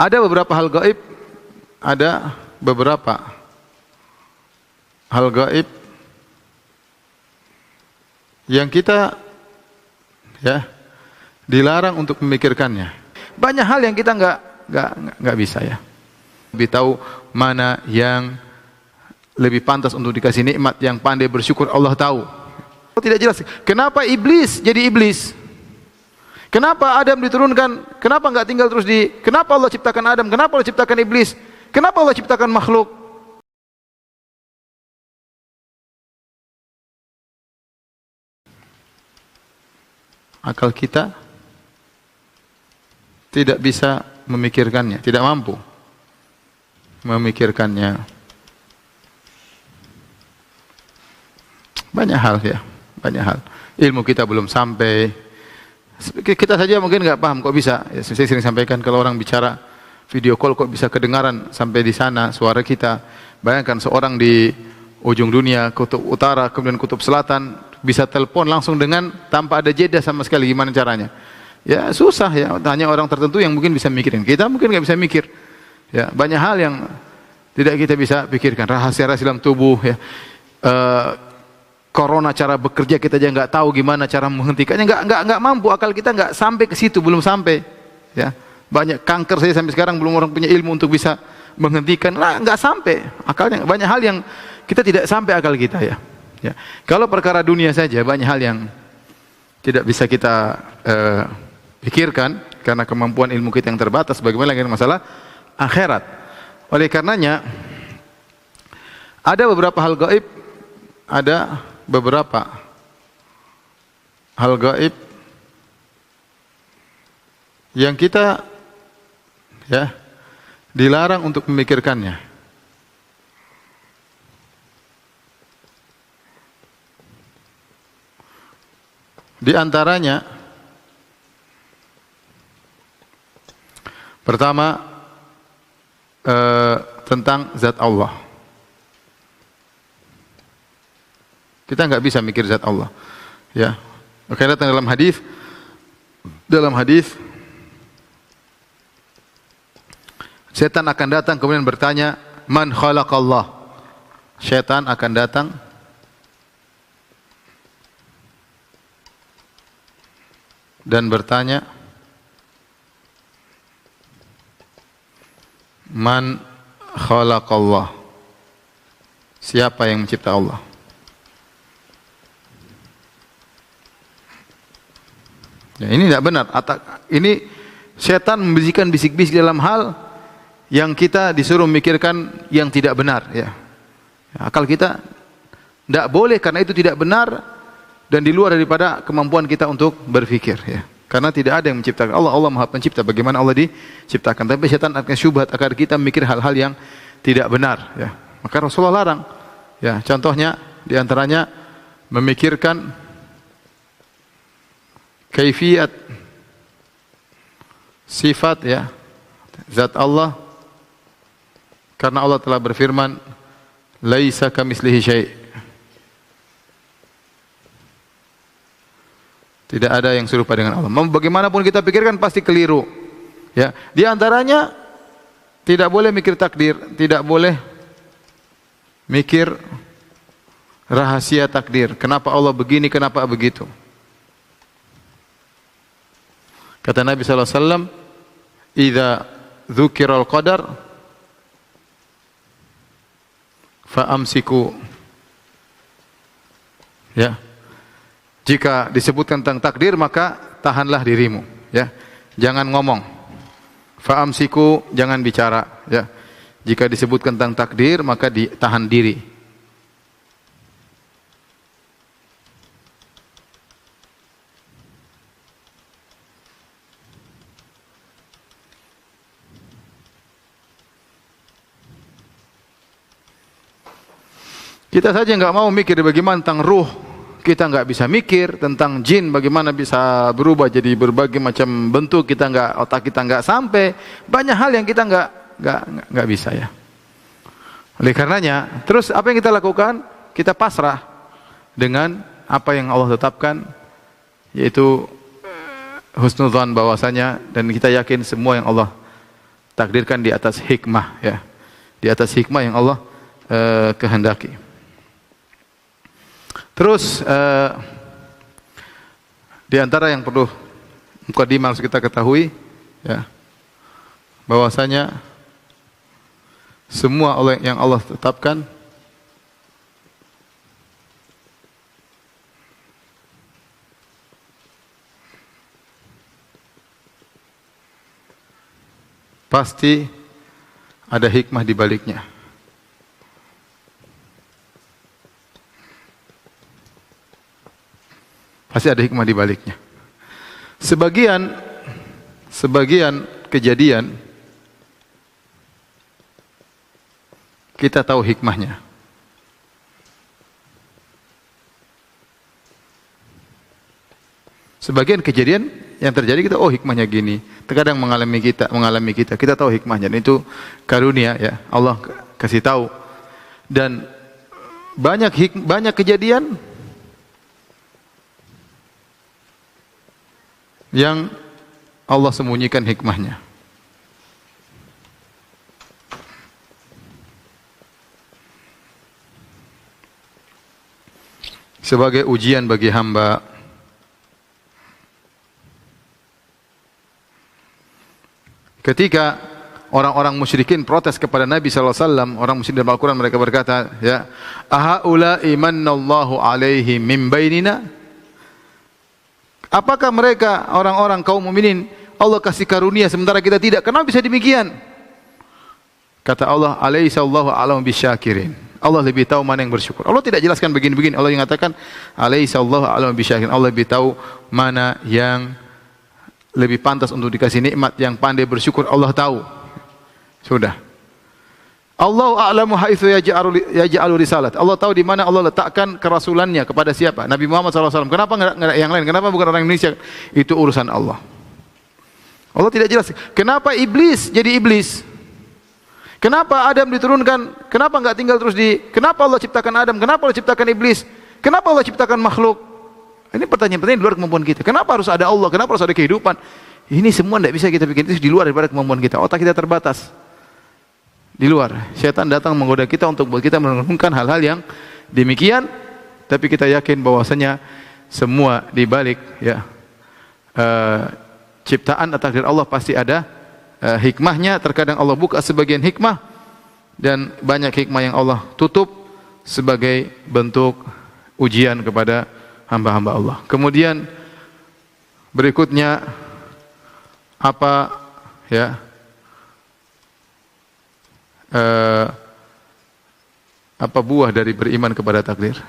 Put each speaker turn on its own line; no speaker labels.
Ada beberapa hal gaib, ada beberapa hal gaib yang kita dilarang untuk memikirkannya. Banyak hal yang kita nggak bisa ya. Lebih tahu mana yang lebih pantas untuk dikasih nikmat, yang pandai bersyukur Allah tahu. Tidak jelas. Kenapa iblis jadi iblis? Kenapa Adam diturunkan? Kenapa enggak tinggal terus kenapa Allah ciptakan Adam? Kenapa Allah ciptakan iblis? Kenapa Allah ciptakan makhluk? Akal kita tidak bisa memikirkannya, tidak mampu memikirkannya. Banyak hal ya, banyak hal. Ilmu kita belum sampai. Kita saja mungkin nggak paham kok bisa. Ya, saya sering sampaikan kalau orang bicara video call kok bisa kedengaran sampai di sana suara kita. Bayangkan seorang di ujung dunia, kutub utara, kemudian kutub selatan, bisa telepon langsung dengan tanpa ada jeda sama sekali. Gimana caranya? Ya susah ya. Hanya orang tertentu yang mungkin bisa mikirin. Kita mungkin nggak bisa mikir. Ya banyak hal yang tidak kita bisa pikirkan. Rahasia-rahasia dalam tubuh. Ya. Corona cara bekerja kita aja nggak tahu gimana cara menghentikannya, nggak mampu, akal kita nggak sampai ke situ, belum sampai. Ya banyak kanker saya sampai sekarang belum orang punya ilmu untuk bisa menghentikan, lah nggak sampai akalnya. Banyak hal yang kita tidak sampai akal kita ya. Ya kalau perkara dunia saja banyak hal yang tidak bisa kita pikirkan karena kemampuan ilmu kita yang terbatas. Bagaimana lagi masalah akhirat? Oleh karenanya ada beberapa hal gaib, ada beberapa hal gaib yang kita dilarang untuk memikirkannya. Di antaranya pertama tentang zat Allah. Kita nggak bisa mikir zat Allah. Ya. Oke, datang dalam hadis setan akan datang kemudian bertanya, "Man khalaqallah?" Setan akan datang dan bertanya, "Man khalaqallah?" Siapa yang mencipta Allah? Ya, ini tidak benar. Ini setan membisikkan bisik-bisik dalam hal yang kita disuruh memikirkan yang tidak benar. Ya. Akal kita tidak boleh karena itu tidak benar dan di luar daripada kemampuan kita untuk berpikir. Ya. Karena tidak ada yang menciptakan Allah. Allah Maha Pencipta. Bagaimana Allah diciptakan? Tapi setan akan syubhat agar kita mikir hal-hal yang tidak benar. Ya. Maka Rasulullah larang. Ya, contohnya diantaranya memikirkan kaifiyat sifat ya zat Allah, karena Allah telah berfirman laisa kamitslihi syai', tidak ada yang serupa dengan Allah. Bagaimanapun kita pikirkan pasti keliru ya. Di antaranya tidak boleh mikir takdir, tidak boleh mikir rahasia takdir, kenapa Allah begini, kenapa begitu. Kata Nabi sallallahu alaihi wasallam, "Idza dzukiral qadar fa amsiku." Ya. Jika disebutkan tentang takdir maka tahanlah dirimu, ya. Jangan ngomong. Fa amsiku, jangan bicara, ya. Jika disebutkan tentang takdir maka ditahan diri. Kita saja nggak mau mikir bagaimana tentang ruh, kita nggak bisa mikir tentang jin, bagaimana bisa berubah jadi berbagai macam bentuk, otak kita nggak sampai. Banyak hal yang kita nggak bisa ya. Oleh karenanya, terus apa yang kita lakukan? Kita pasrah dengan apa yang Allah tetapkan, yaitu husnudzan bahwasanya, dan kita yakin semua yang Allah takdirkan di atas hikmah, ya, di atas hikmah yang Allah kehendaki. Terus di antara yang perlu mukadimah harus kita ketahui, ya, bahwasanya semua yang Allah tetapkan pasti ada hikmah di baliknya. Pasti ada hikmah di baliknya. Sebagian kejadian kita tahu hikmahnya. Sebagian kejadian yang terjadi kita, oh hikmahnya gini. Terkadang mengalami kita tahu hikmahnya. Dan itu karunia, ya, Allah kasih tahu. Dan banyak kejadian yang Allah sembunyikan hikmahnya. Sebagai ujian bagi hamba. Ketika orang-orang musyrikin protes kepada Nabi SAW, orang musyrik dalam Al-Quran mereka berkata, ya, ahaula'i mannallahu alaihi min bainina. Apakah mereka orang-orang kaum mukminin Allah kasih karunia sementara kita tidak? Kenapa bisa demikian? Kata Allah, alaihissallahu a'lamu bisyakirin. Allah lebih tahu mana yang bersyukur. Allah tidak jelaskan begini-begini. Allah yang mengatakan alaihissallahu a'lamu bisyakirin. Allah lebih tahu mana yang lebih pantas untuk dikasih nikmat, yang pandai bersyukur. Allah tahu. Sudah. Allahu a'lamu haitsu yaj'alu risalat. Allah tahu di mana Allah letakkan kerasulannya kepada siapa? Nabi Muhammad SAW. Kenapa enggak yang lain? Kenapa bukan orang Indonesia? Itu urusan Allah. Allah tidak jelas. Kenapa iblis jadi iblis? Kenapa Adam diturunkan? Kenapa enggak tinggal terus kenapa Allah ciptakan Adam? Kenapa Allah ciptakan iblis? Kenapa Allah ciptakan makhluk? Ini pertanyaan-pertanyaan di luar kemampuan kita. Kenapa harus ada Allah? Kenapa harus ada kehidupan? Ini semua tidak bisa kita bikin, itu di luar daripada kemampuan kita. Otak kita terbatas. Di luar. Syaitan datang menggoda kita untuk buat kita merenungkan hal-hal yang demikian. Tapi kita yakin bahwasanya semua di balik, ya, ciptaan atau takdir Allah pasti ada hikmahnya. Terkadang Allah buka sebagian hikmah dan banyak hikmah yang Allah tutup sebagai bentuk ujian kepada hamba-hamba Allah. Kemudian berikutnya apa, ya, apa buah dari beriman kepada takdir?